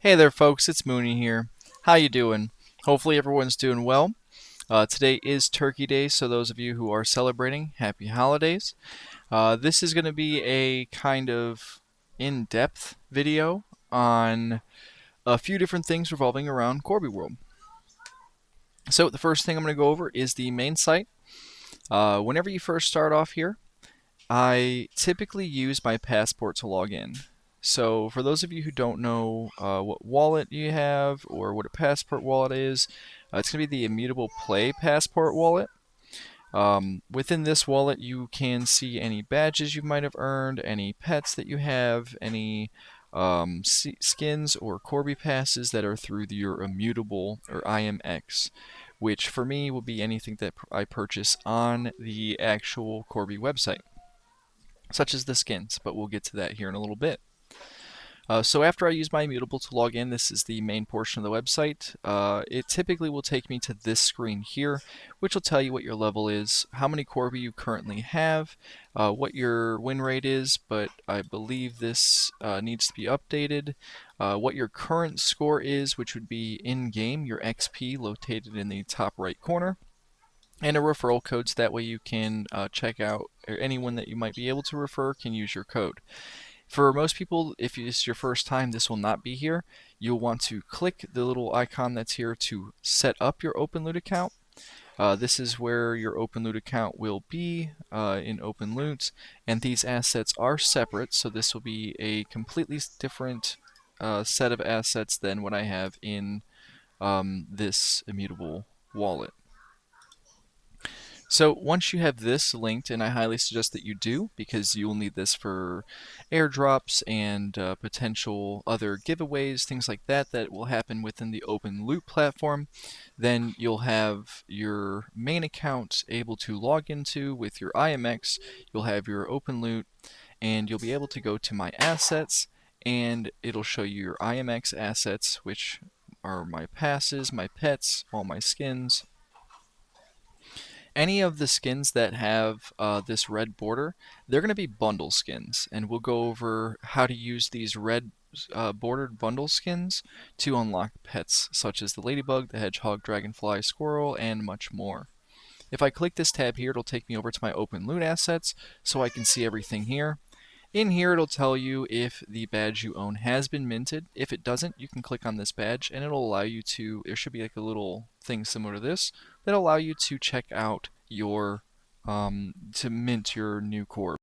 Hey there, folks. It's Mooney here. How you doing? Hopefully everyone's doing well. Today is Turkey Day, so those of you who are celebrating, happy holidays. This is going to be a kind of in-depth video on a few different things revolving around Qorbi World. So the first thing I'm going to go over is the main site. Whenever you first start off here, I typically use my passport to log in. So for those of you who don't know what wallet you have or what a passport wallet is, it's going to be the Immutable Play Passport wallet. Within this wallet, you can see any badges you might have earned, any pets that you have, any skins or Qorbi passes that are through your Immutable or IMX, which for me will be anything that I purchase on the actual Qorbi website, such as the skins, but we'll get to that here in a little bit. So after I use my immutable to log in, this is the main portion of the website. It typically will take me to this screen here, which will tell you what your level is, how many Qorbi you currently have, what your win rate is, but I believe this needs to be updated, what your current score is, which would be in-game, your XP located in the top right corner, and a referral code, so that way you can check out, or anyone that you might be able to refer can use your code. For most people, if it's your first time, this will not be here. You'll want to click the little icon that's here to set up your OpenLoot account. This is where your OpenLoot account will be in OpenLoot, and these assets are separate, so this will be a completely different set of assets than what I have in this immutable wallet. So once you have this linked, and I highly suggest that you do, because you will need this for airdrops and potential other giveaways, things like that that will happen within the OpenLoot platform, then you'll have your main account able to log into with your IMX, you'll have your OpenLoot, and you'll be able to go to my assets, and it'll show you your IMX assets, which are my passes, my pets, all my skins. Any of the skins that have this red border, they're going to be bundle skins, and we'll go over how to use these red bordered bundle skins to unlock pets such as the ladybug, the hedgehog, dragonfly, squirrel, and much more. If I click this tab here, it'll take me over to my OpenLoot assets so I can see everything here. In here, it'll tell you if the badge you own has been minted. If it doesn't, you can click on this badge and it'll allow you to, there should be like a little thing similar to this, that'll allow you to check out your, to mint your new Qorb.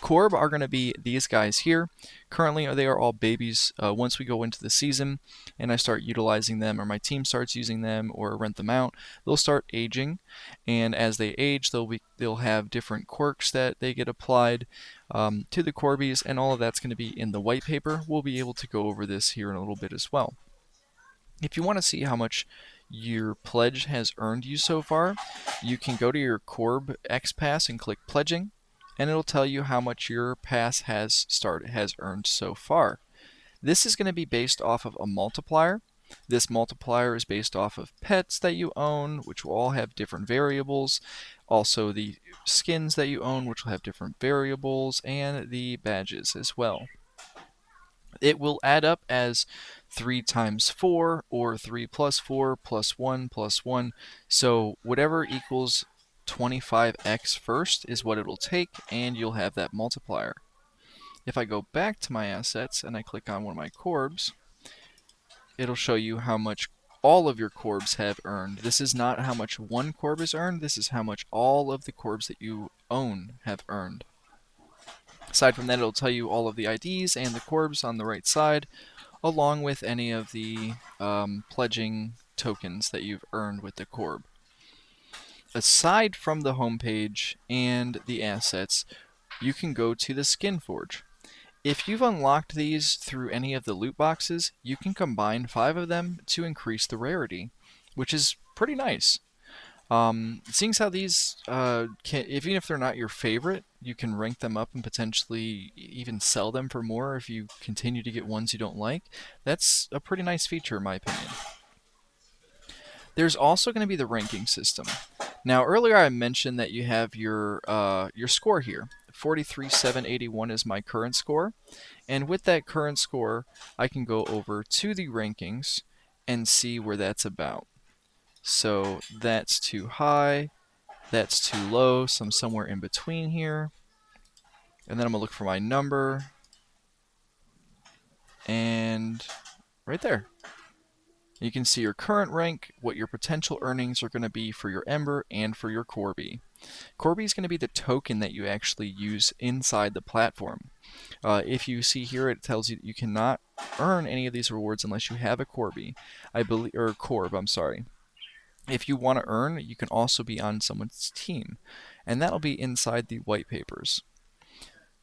Qorb are going to be these guys here. Currently, they are all babies. Once we go into the season and I start utilizing them, or my team starts using them, or rent them out, they'll start aging. And as they age, they'll have different quirks that they get applied to the Qorbis, and all of that's going to be in the white paper. We'll be able to go over this here in a little bit as well. If you want to see how much your pledge has earned you so far, you can go to your Qorb X Pass and click pledging, and it'll tell you how much your pass has earned so far. This is going to be based off of a multiplier. This multiplier is based off of pets that you own, which will all have different variables. Also the skins that you own, which will have different variables, and the badges as well. It will add up as 3 times 4 or 3 plus 4 plus 1 plus 1. So whatever equals 25x first is what it'll take, and you'll have that multiplier. If I go back to my assets and I click on one of my Qorbs, it'll show you how much all of your Qorbs have earned. This is not how much one Qorb has earned, this is how much all of the Qorbs that you own have earned. Aside from that, it'll tell you all of the IDs and the Qorbs on the right side, along with any of the pledging tokens that you've earned with the Qorb. Aside from the homepage and the assets, you can go to the Skin Forge. If you've unlocked these through any of the loot boxes, you can combine 5 of them to increase the rarity, which is pretty nice. Seeing how these, even if they're not your favorite, you can rank them up and potentially even sell them for more if you continue to get ones you don't like. That's a pretty nice feature in my opinion. There's also going to be the ranking system. Now earlier I mentioned that you have your score here. 43,781 is my current score. And with that current score, I can go over to the rankings and see where that's about. So that's too high, that's too low, so I'm somewhere in between here. And then I'm going to look for my number, and right there. You can see your current rank, what your potential earnings are going to be for your Ember and for your Qorbi. Qorbi is going to be the token that you actually use inside the platform. If you see here, it tells you that you cannot earn any of these rewards unless you have a Qorbi, I believe, or Qorb, I'm sorry. If you want to earn, you can also be on someone's team, and that'll be inside the white papers.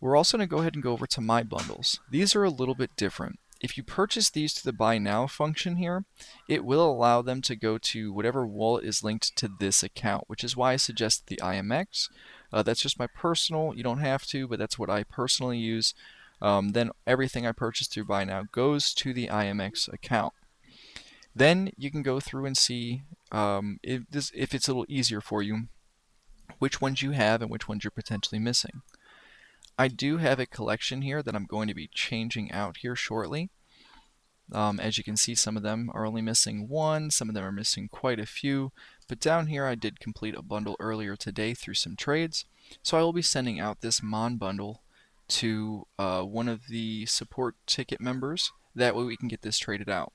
We're also going to go ahead and go over to My Bundles. These are a little bit different. If you purchase these to the Buy Now function here, it will allow them to go to whatever wallet is linked to this account, which is why I suggest the IMX. That's just my personal, you don't have to, but that's what I personally use. Then everything I purchase through Buy Now goes to the IMX account. Then you can go through and see if it's a little easier for you, which ones you have and which ones you're potentially missing. I do have a collection here that I'm going to be changing out here shortly. As you can see, some of them are only missing one, some of them are missing quite a few, but down here I did complete a bundle earlier today through some trades, so I will be sending out this Mon bundle to one of the support ticket members. That way we can get this traded out.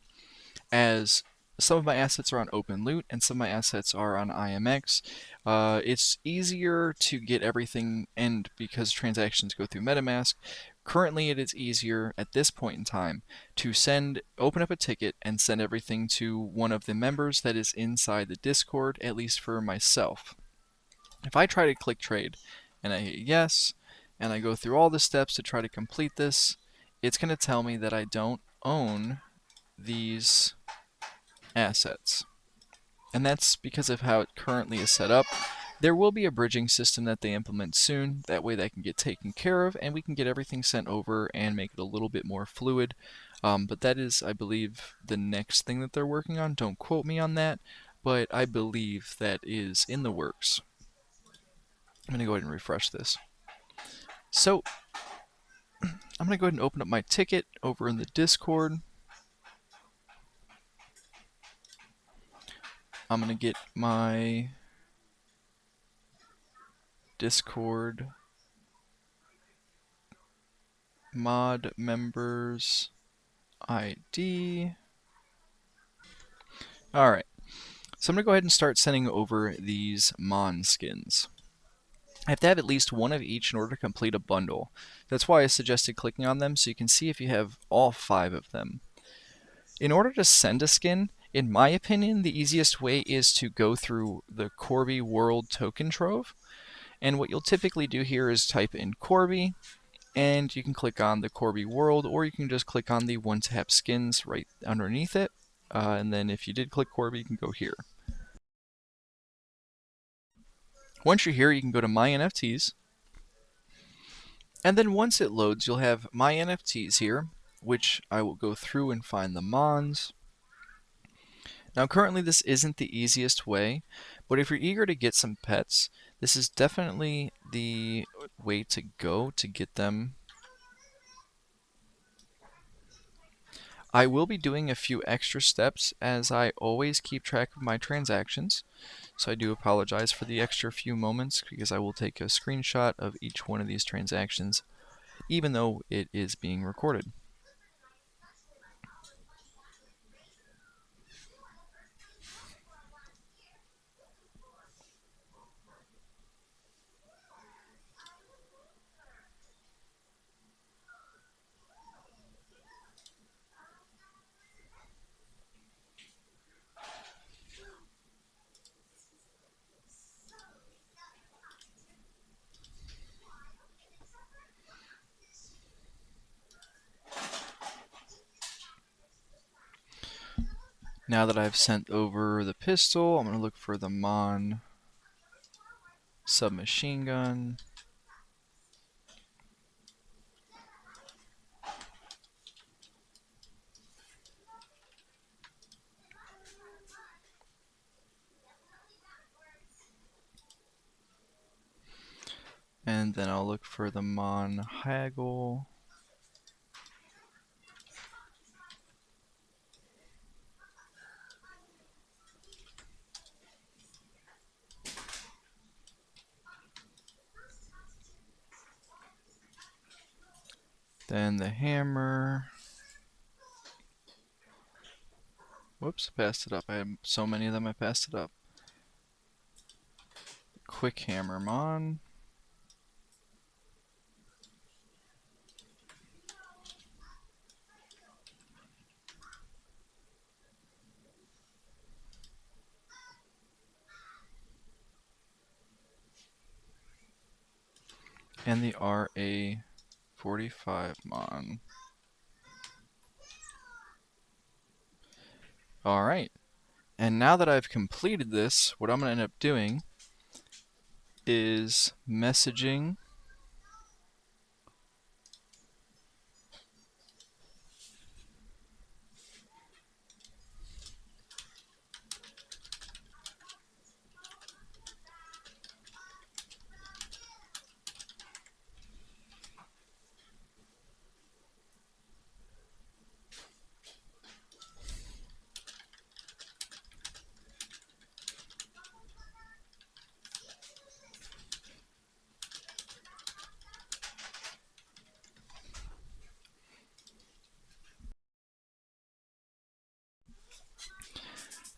As some of my assets are on Open Loot and some of my assets are on IMX, it's easier to get everything, and because transactions go through MetaMask, currently it is easier at this point in time to open up a ticket and send everything to one of the members that is inside the Discord, at least for myself. If I try to click trade and I hit yes, and I go through all the steps to try to complete this, it's going to tell me that I don't own these assets. And that's because of how it currently is set up. There will be a bridging system that they implement soon. That way that can get taken care of and we can get everything sent over and make it a little bit more fluid. But that is, I believe, the next thing that they're working on. Don't quote me on that, but I believe that is in the works. I'm going to go ahead and refresh this. So I'm going to go ahead and open up my ticket over in the Discord. I'm going to get my Discord mod members ID. Alright, so I'm going to go ahead and start sending over these Mon skins. I have to have at least one of each in order to complete a bundle. That's why I suggested clicking on them so you can see if you have all 5 of them. In order to send a skin, in my opinion, the easiest way is to go through the Qorbi World token trove. And what you'll typically do here is type in Qorbi, and you can click on the Qorbi World, or you can just click on the one-tap skins right underneath it. And then if you did click Qorbi, you can go here. Once you're here, you can go to My NFTs. And then once it loads, you'll have My NFTs here, which I will go through and find the Mons. Now currently this isn't the easiest way, but if you're eager to get some pets, this is definitely the way to go to get them. I will be doing a few extra steps as I always keep track of my transactions, so I do apologize for the extra few moments because I will take a screenshot of each one of these transactions even though it is being recorded. Now that I've sent over the pistol, I'm going to look for the Mon submachine gun. And then I'll look for the Mon Haggle. Then the hammer. Whoops, passed it up. I had so many of them I passed it up. Quick hammer Mon. And the RA45 Mon. Alright. And now that I've completed this, what I'm going to end up doing is messaging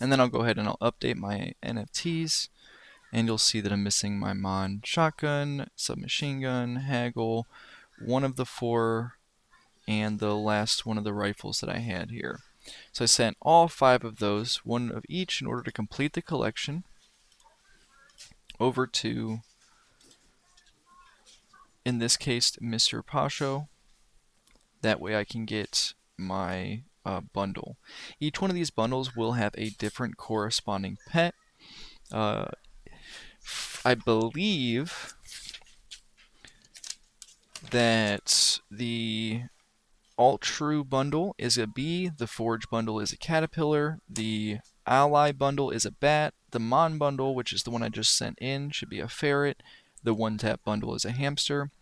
and then I'll go ahead and I'll update my NFTs, and you'll see that I'm missing my Mon shotgun, submachine gun, haggle, one of the 4, and the last one of the rifles that I had here. So I sent all 5 of those, one of each, in order to complete the collection over to, in this case, Mr. Posho. That way I can get my bundle. Each one of these bundles will have a different corresponding pet. I believe that the Alt True bundle is a bee, the Forge bundle is a caterpillar, the Ally bundle is a bat, the Mon bundle, which is the one I just sent in, should be a ferret, the One Tap bundle is a hamster,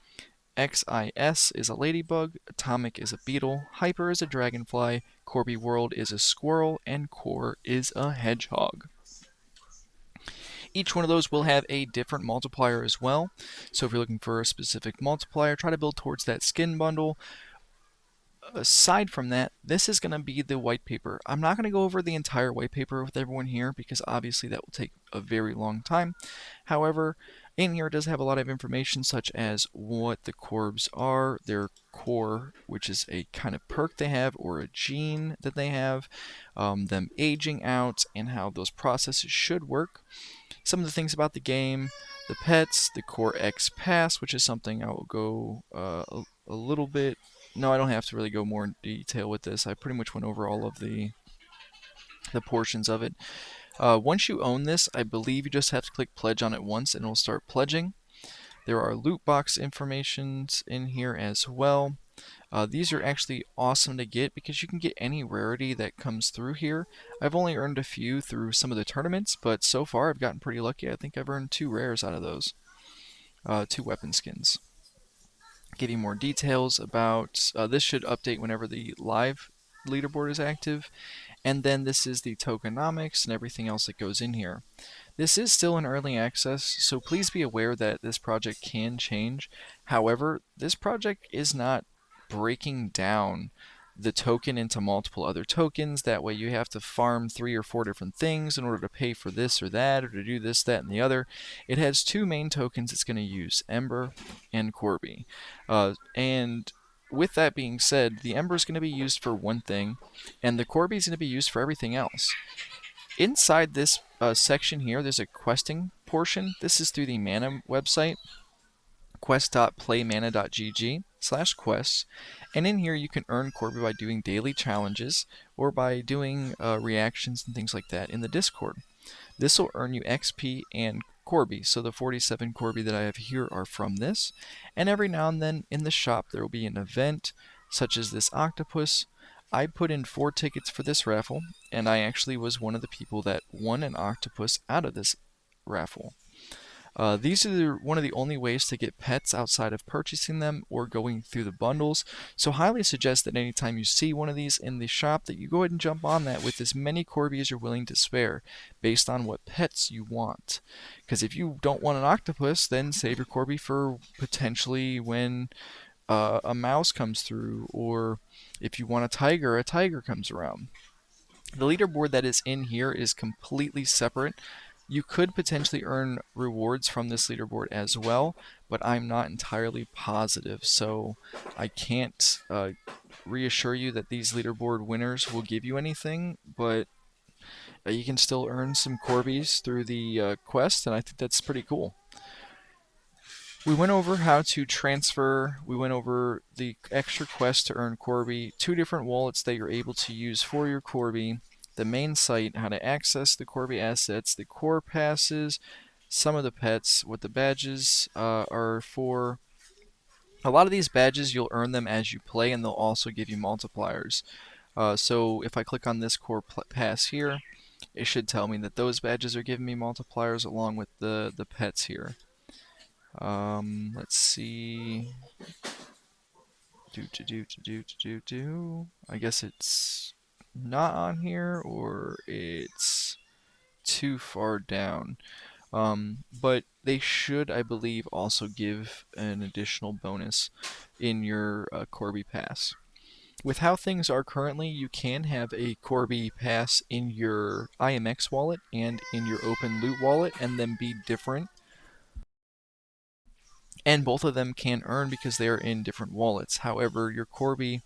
XIS is a ladybug, Atomic is a beetle, Hyper is a dragonfly, Qorbi World is a squirrel, and Core is a hedgehog. Each one of those will have a different multiplier as well. So if you're looking for a specific multiplier, try to build towards that skin bundle. Aside from that, this is going to be the white paper. I'm not going to go over the entire white paper with everyone here because obviously that will take a very long time. However, in here it does have a lot of information such as what the Qorbs are, their core, which is a kind of perk they have or a gene that they have, them aging out, and how those processes should work. Some of the things about the game, the pets, the Core X Pass, which is something I will go a little bit. No, I don't have to really go more in detail with this. I pretty much went over all of the portions of it. Once you own this, I believe you just have to click pledge on it once and it'll start pledging. There are loot box informations in here as well. These are actually awesome to get because you can get any rarity that comes through here. I've only earned a few through some of the tournaments, but so far I've gotten pretty lucky. I think I've earned 2 rares out of those. 2 weapon skins. Give you more details about this should update whenever the live leaderboard is active, and then this is the tokenomics and everything else that goes in here. This is still in early access, so please be aware that this project can change. However, this project is not breaking down the token into multiple other tokens. That way you have to farm 3 or 4 different things in order to pay for this or that, or to do this, that, and the other. It has 2 main tokens it's going to use, Ember and Qorbi. And with that being said, the Ember is going to be used for one thing, and the Qorbi is going to be used for everything else. Inside this section here, there's a questing portion. This is through the Mana website, quest.playmana.gg/quests, and in here you can earn Qorbi by doing daily challenges or by doing reactions and things like that in the Discord. This will earn you XP and Qorbi, so the 47 Qorbi that I have here are from this, and every now and then in the shop there will be an event such as this octopus. I put in 4 tickets for this raffle, and I actually was one of the people that won an octopus out of this raffle. These are one of the only ways to get pets outside of purchasing them or going through the bundles. So highly suggest that anytime you see one of these in the shop that you go ahead and jump on that with as many Qorbi as you're willing to spare based on what pets you want. Because if you don't want an octopus, then save your Qorbi for potentially when a mouse comes through, or if you want a tiger comes around. The leaderboard that is in here is completely separate. You could potentially earn rewards from this leaderboard as well, but I'm not entirely positive, so I can't reassure you that these leaderboard winners will give you anything, but you can still earn some Qorbis through the quest, and I think that's pretty cool. We went over how to transfer, we went over the extra quest to earn Qorbi, two different wallets that you're able to use for your Qorbi, the main site, how to access the Qorbi assets, the core passes, some of the pets, what the badges are for. A lot of these badges, you'll earn them as you play, and they'll also give you multipliers. So if I click on this core pass here, it should tell me that those badges are giving me multipliers along with the pets here. Let's see. I guess it's not on here or it's too far down. But they should, I believe, also give an additional bonus in your Qorbi pass. With how things are currently, you can have a Qorbi pass in your IMX wallet and in your Open Loot wallet, and then be different. And both of them can earn because they are in different wallets. However, your Qorbi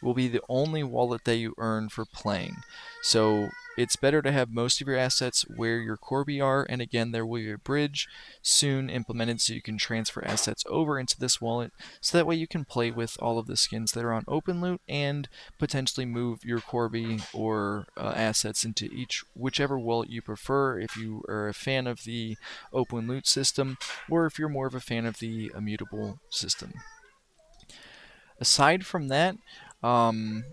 will be the only wallet that you earn for playing. So it's better to have most of your assets where your Qorbi are, and again, there will be a bridge soon implemented so you can transfer assets over into this wallet, so that way you can play with all of the skins that are on OpenLoot and potentially move your Qorbi or assets into whichever wallet you prefer, if you are a fan of the OpenLoot system, or if you're more of a fan of the immutable system. Aside from that, um,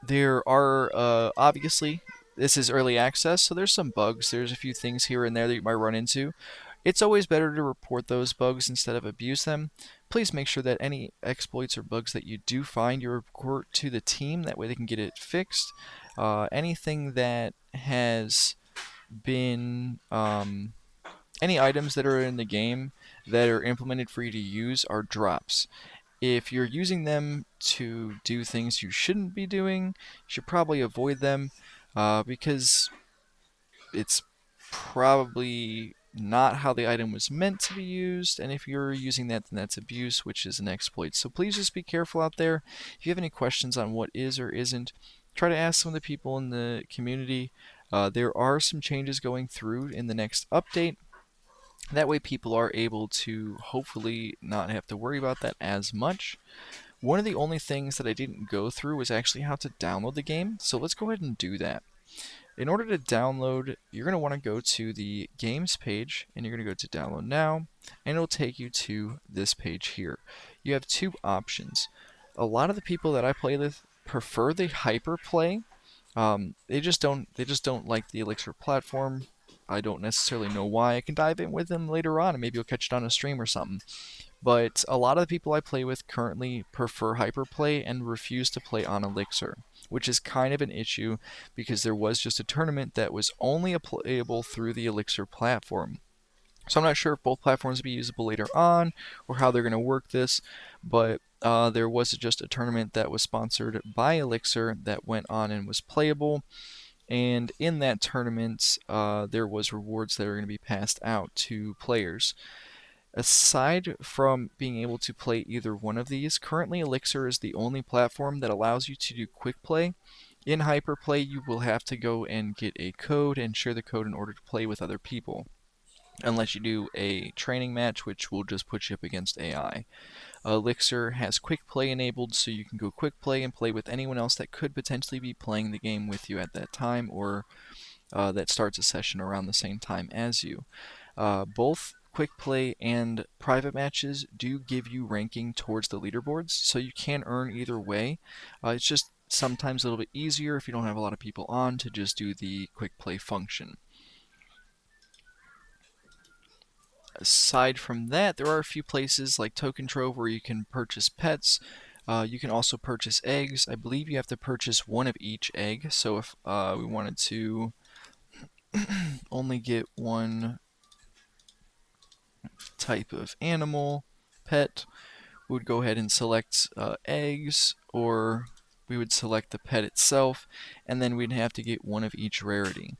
there are obviously, this is early access, so there's some bugs. There's a few things here and there that you might run into. It's always better to report those bugs instead of abuse them. Please make sure that any exploits or bugs that you do find, you report to the team. That way they can get it fixed. Anything that has been any items that are in the game that are implemented for you to use are drops. If you're using them to do things you shouldn't be doing, you should probably avoid them because it's probably not how the item was meant to be used, and if you're using that, then that's abuse, which is an exploit. So please just be careful out there. If you have any questions on what is or isn't, try to ask some of the people in the community. There are some changes going through in the next update. That way people are able to hopefully not have to worry about that as much. One of the only things that I didn't go through was actually how to download the game, so let's go ahead and do that. In order to download, you're going to want to go to the games page, and you're going to go to download now, and it'll take you to this page here. You have two options. A lot of the people that I play with prefer the hyperplay. They just don't like the Elixir platform. I don't necessarily know why. I can dive in with them later on, and maybe you'll catch it on a stream or something. But a lot of the people I play with currently prefer hyperplay and refuse to play on Elixir, which is kind of an issue because there was just a tournament that was only playable through the Elixir platform. So I'm not sure if both platforms will be usable later on or how they're going to work this, but there was just a tournament that was sponsored by Elixir that went on and was playable. And in that tournament, there was rewards that are going to be passed out to players. Aside from being able to play either one of these, currently Elixir is the only platform that allows you to do quick play. In Hyperplay, you will have to go and get a code and share the code in order to play with other people, unless you do a training match, which will just put you up against AI. Elixir has quick play enabled, so you can go quick play and play with anyone else that could potentially be playing the game with you at that time, or that starts a session around the same time as you. Both quick play and private matches do give you ranking towards the leaderboards, so you can earn either way. It's just sometimes a little bit easier if you don't have a lot of people on to just do the quick play function. Aside from that, there are a few places like Token Trove where you can purchase pets. You can also purchase eggs. I believe you have to purchase one of each egg. So if we wanted to only get one type of animal, pet, we would go ahead and select eggs, or we would select the pet itself, and then we'd have to get one of each rarity.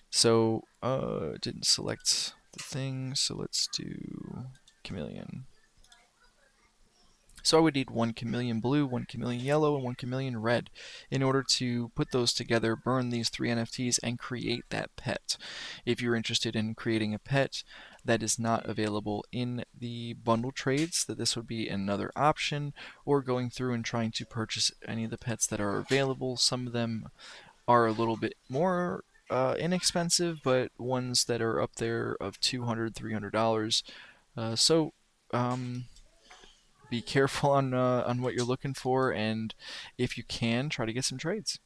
So, it didn't select the thing, so let's do chameleon. So I would need one chameleon blue, one chameleon yellow, and one chameleon red in order to put those together, burn these 3 NFTs, and create that pet. If you're interested in creating a pet that is not available in the bundle trades, that this would be another option, or going through and trying to purchase any of the pets that are available. Some of them are a little bit more inexpensive, but ones that are up there of $200, $300. So be careful on what you're looking for, and if you can, try to get some trades.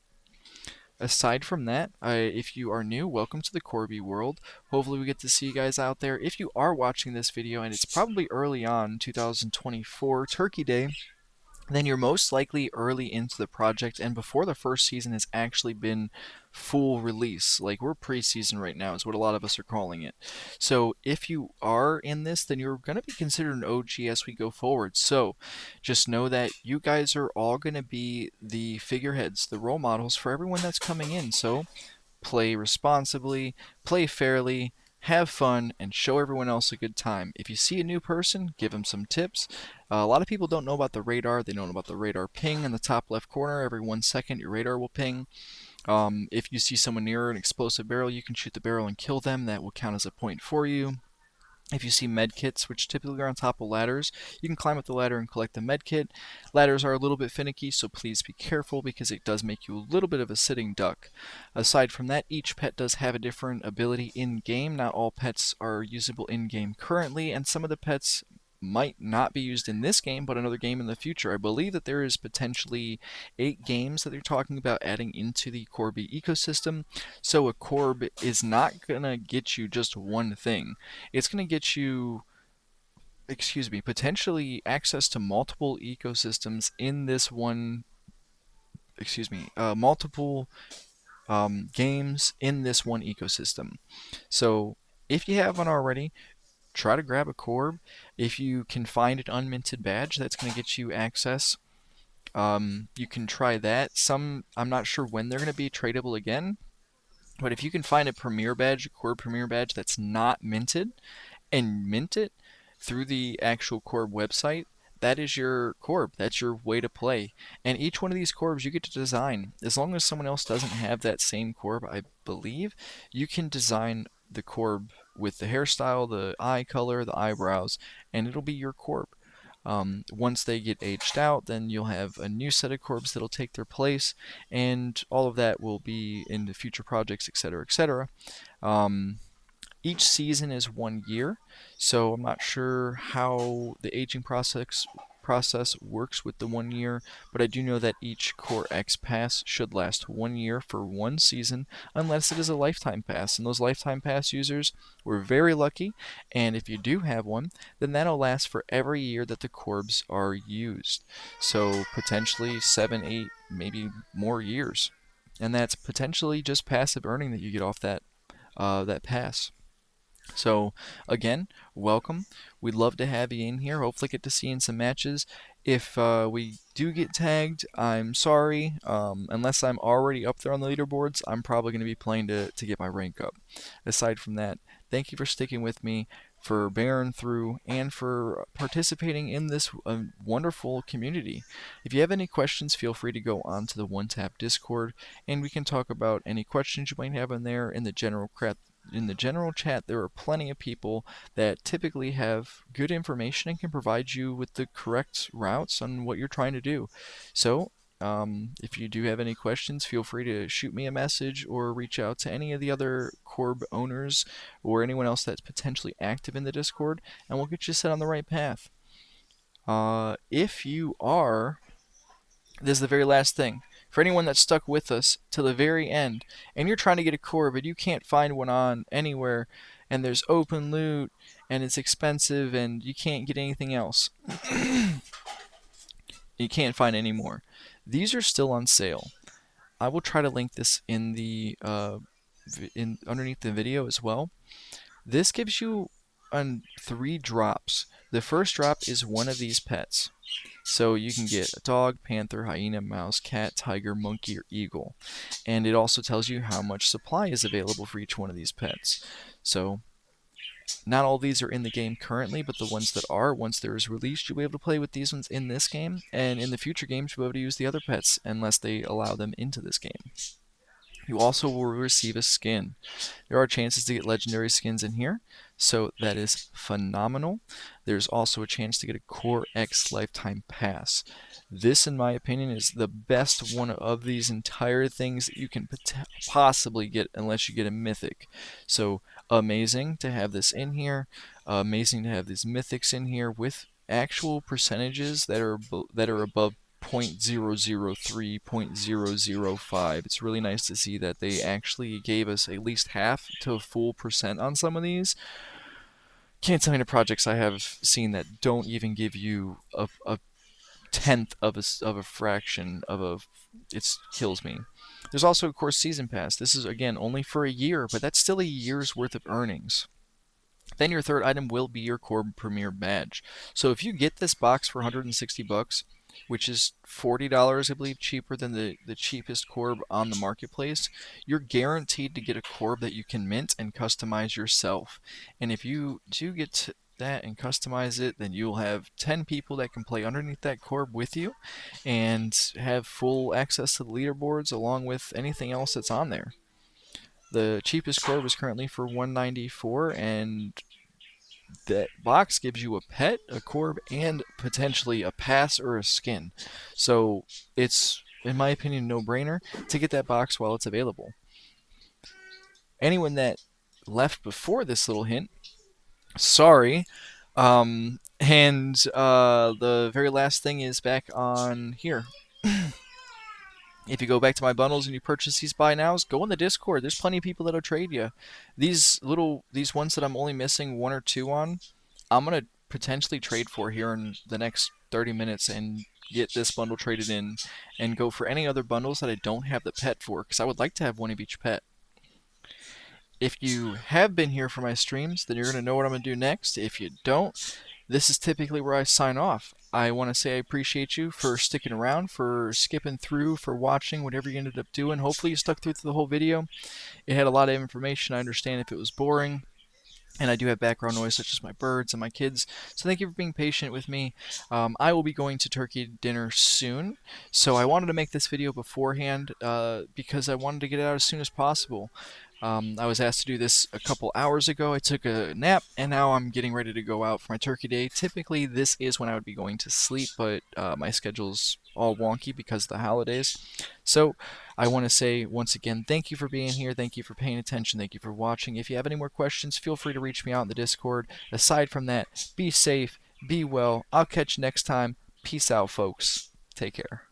Aside from that, if you are new, welcome to the Qorbi World. Hopefully we get to see you guys out there. If you are watching this video, and it's probably early on 2024 Turkey Day, then you're most likely early into the project and before the first season has actually been full release. Like, we're preseason right now is what a lot of us are calling it. So if you are in this, then you're going to be considered an OG as we go forward. So just know that you guys are all going to be the figureheads, the role models for everyone that's coming in. So play responsibly, play fairly, have fun, and show everyone else a good time. If you see a new person, give them some tips. A lot of people don't know about the radar. They don't know about the radar ping in the top left corner. Every 1 second, your radar will ping. If you see someone near an explosive barrel, you can shoot the barrel and kill them. That will count as a point for you. If you see med kits, which typically are on top of ladders, you can climb up the ladder and collect the med kit. Ladders are a little bit finicky, so please be careful because it does make you a little bit of a sitting duck. Aside from that, each pet does have a different ability in-game. Not all pets are usable in-game currently, and some of the pets might not be used in this game, but another game in the future. I believe that there is potentially 8 games that they're talking about adding into the Qorbi ecosystem. So a Qorb is not going to get you just one thing. It's going to get you, excuse me, potentially access to multiple ecosystems in this one, multiple games in this one ecosystem. So if you have one already, try to grab a Qorb. If you can find an unminted badge, that's going to get you access. You can try that. I'm not sure when they're going to be tradable again, but if you can find a Premier badge, a Qorb Premier badge that's not minted, and mint it through the actual Qorb website, that is your Qorb. That's your way to play. And each one of these Qorbs you get to design. As long as someone else doesn't have that same Qorb, I believe, you can design the Qorb with the hairstyle, the eye color, the eyebrows, and it'll be your Qorb. Once they get aged out, then you'll have a new set of Qorbs that'll take their place, and all of that will be in the future projects, etc., etc. Each season is 1 year, so I'm not sure how the aging process works with the 1 year, but I do know that each Core X pass should last 1 year for one season, unless it is a lifetime pass. And those lifetime pass users were very lucky, and if you do have one, then that'll last for every year that the Qorbs are used. So potentially 7, 8, maybe more years. And that's potentially just passive earning that you get off that pass. So again, welcome. We'd love to have you in here. Hopefully get to see you in some matches. If we do get tagged, I'm sorry. Unless I'm already up there on the leaderboards, I'm probably going to be playing to get my rank up. Aside from that, thank you for sticking with me, for bearing through, and for participating in this wonderful community. If you have any questions, feel free to go on to the OneTap Discord, and we can talk about any questions you might have in there in the general chat. There are plenty of people that typically have good information and can provide you with the correct routes on what you're trying to do. So, if you do have any questions, feel free to shoot me a message or reach out to any of the other Qorb owners or anyone else that's potentially active in the Discord, and we'll get you set on the right path. If you are, this is the very last thing. For anyone that's stuck with us to the very end, and you're trying to get a Qorb but you can't find one on anywhere, and there's open loot, and it's expensive, and you can't get anything else. You can't find any more. These are still on sale. I will try to link this in the underneath the video as well. This gives you on 3 drops. The first drop is one of these pets. So you can get a dog, panther, hyena, mouse, cat, tiger, monkey, or eagle. And it also tells you how much supply is available for each one of these pets. So not all these are in the game currently, but the ones that are, once they're released, you'll be able to play with these ones in this game. And in the future games, you'll be able to use the other pets unless they allow them into this game. You also will receive a skin. There are chances to get legendary skins in here, so that is phenomenal. There's also a chance to get a Core X Lifetime Pass. This, in my opinion, is the best one of these entire things that you can possibly get unless you get a Mythic. So amazing to have this in here. Amazing to have these Mythics in here with actual percentages that are above 0.003, 0.005. It's really nice to see that they actually gave us at least half to a full percent on some of these. Can't tell you the projects I have seen that don't even give you a tenth of a fraction of a. It kills me. There's also, of course, Season Pass. This is, again, only for a year, but that's still a year's worth of earnings. Then your third item will be your Qorbi Premier Badge. So if you get this box for 160 bucks, which is $40, I believe, cheaper than the cheapest Qorb on the marketplace, you're guaranteed to get a Qorb that you can mint and customize yourself. And if you do get that and customize it, then you'll have 10 people that can play underneath that Qorb with you and have full access to the leaderboards along with anything else that's on there. The cheapest Qorb is currently for $194, and that box gives you a pet, a Qorb, and potentially a pass or a skin. So it's, in my opinion, a no-brainer to get that box while it's available. Anyone that left before this little hint, sorry. And the very last thing is back on here. If you go back to my bundles and you purchase these buy nows, go in the Discord. There's plenty of people that'll trade you. These ones that I'm only missing 1 or 2 on, I'm gonna potentially trade for here in the next 30 minutes and get this bundle traded in and go for any other bundles that I don't have the pet for, because I would like to have one of each pet. If you have been here for my streams, then you're gonna know what I'm gonna do next. If you don't, this is typically where I sign off. I want to say I appreciate you for sticking around, for skipping through, for watching, whatever you ended up doing. Hopefully you stuck through the whole video. It had a lot of information. I understand if it was boring. And I do have background noise such as my birds and my kids. So thank you for being patient with me. I will be going to turkey dinner soon. So I wanted to make this video beforehand because I wanted to get it out as soon as possible. I was asked to do this a couple hours ago. I took a nap, and now I'm getting ready to go out for my turkey day. Typically, this is when I would be going to sleep, but my schedule's all wonky because of the holidays. So I want to say once again, thank you for being here. Thank you for paying attention. Thank you for watching. If you have any more questions, feel free to reach me out in the Discord. Aside from that, be safe, be well. I'll catch you next time. Peace out, folks. Take care.